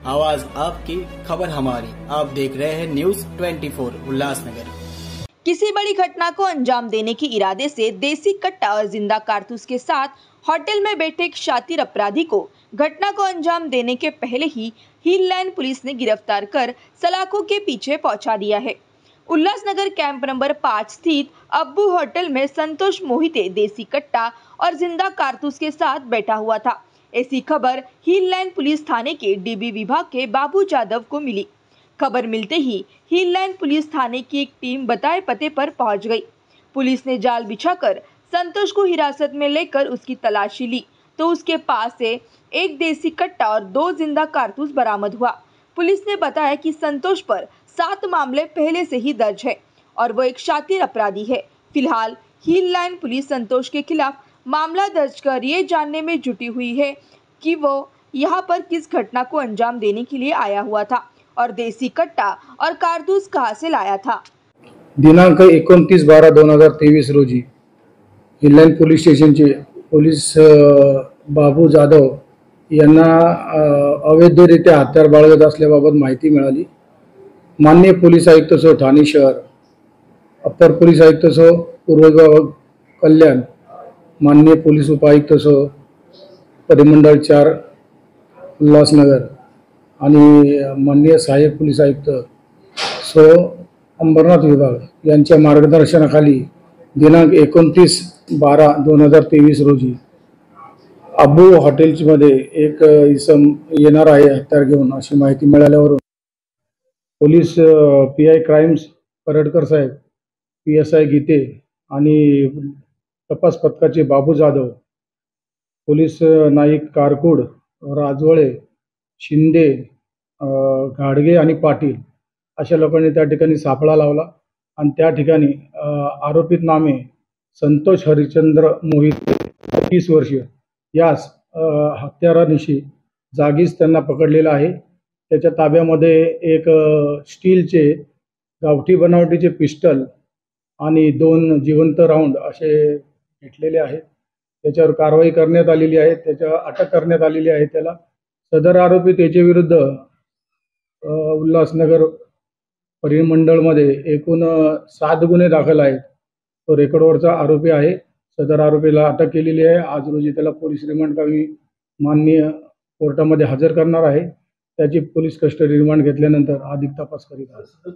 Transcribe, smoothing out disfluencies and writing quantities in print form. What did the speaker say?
आवाज आपकी, खबर हमारी। आप देख रहे हैं न्यूज 24 उल्लासनगर। किसी बड़ी घटना को अंजाम देने के इरादे से देसी कट्टा और जिंदा कारतूस के साथ होटल में बैठे एक शातिर अपराधी को घटना को अंजाम देने के पहले ही हिल लाइन पुलिस ने गिरफ्तार कर सलाखों के पीछे पहुंचा दिया है। उल्लासनगर कैंप नंबर 5 स्थित अब्बू होटल में संतोष मोहिते देसी कट्टा और जिंदा कारतूस के साथ बैठा हुआ था। ऐसी खबर हिल लाइन पुलिस थाने के डीबी विभाग के बाबू जादव को मिली। खबर मिलते ही हिल लाइन पुलिस थाने की एक टीम बताए पते पर पहुंच गई। पुलिस ने जाल बिछाकर संतोष को हिरासत में लेकर उसकी तलाशी ली तो उसके पास से एक देसी कट्टा और 2 जिंदा कारतूस बरामद हुआ। पुलिस ने बताया कि संतोष पर 7 मामले पहले से ही दर्ज है और वो एक शातिर अपराधी है। फिलहाल हिल लाइन पुलिस संतोष के खिलाफ मामला दर्ज कर ये जानने में जुटी हुई है कि वो यहाँ पर किस घटना को अंजाम देने के लिए आया हुआ था और देसी कट्टा और कारतूस कहां से लाया था। दिनांक 29/12/2023 रोजी हिल पोलीस स्टेशनचे पोलीस बाबू जाधव यांना अवैधरित्या हत्यार बाळगत असल्याबाबत माहिती मिळाली। माननीय पोलीस आयुक्त सो ठाणे शहर, अप्पर पोलीस आयुक्त सो पूर्व विभाग कल्याण, माननीय पोलीस उपायुक्त सो परिमंडळ 4 उल्हासनगर आणि माननीय सहाय्यक पोलीस आयुक्त सो अंबरनाथ विभाग यांच्या मार्गदर्शनाखाली दिनांक 29/12/2023 रोजी अब्बू हॉटेलमध्ये एक इसम येणार आहे हत्यार घेऊन अशी माहिती मिळाल्यावरून पोलीस PI क्राइम्स परडकर साहेब, PSI गीते आणि तपास पथकाचे बाबू जाधव, पोलीस नाईक कारकूड, राजवळे, शिंदे, घाडगे आणि पाटील अशा लोकांनी त्या ठिकाणी सापळा लावला आणि त्या ठिकाणी आरोपित नामे संतोष हरिचंद्र मोहिते 30 वर्षीय यास हत्यारानिशी जागीच त्यांना पकडलेला आहे। त्याच्या ताब्यामध्ये एक स्टीलचे गावठी बनावटीचे पिस्टल आणि 2 जिवंत राऊंड असे घेतलेले आहेत। त्याच्यावर कारवाई करण्यात आलेली आहे, त्याच्या अटक करण्यात आलेली आहे। त्याला सदर आरोपी त्याच्या विरुद्ध उल्हासनगर परिमंडळमध्ये एकूण 7 गुन्हे दाखल आहेत। तो रेकॉर्डवरचा आरोपी आहे। सदर आरोपीला अटक केलेली आहे। आज रोजी त्याला पोलीस रिमांड करून माननीय कोर्टामध्ये हजर करणार आहे। त्याची पोलीस कस्टडी रिमांड घेतल्यानंतर अधिक तपास करीत आहे।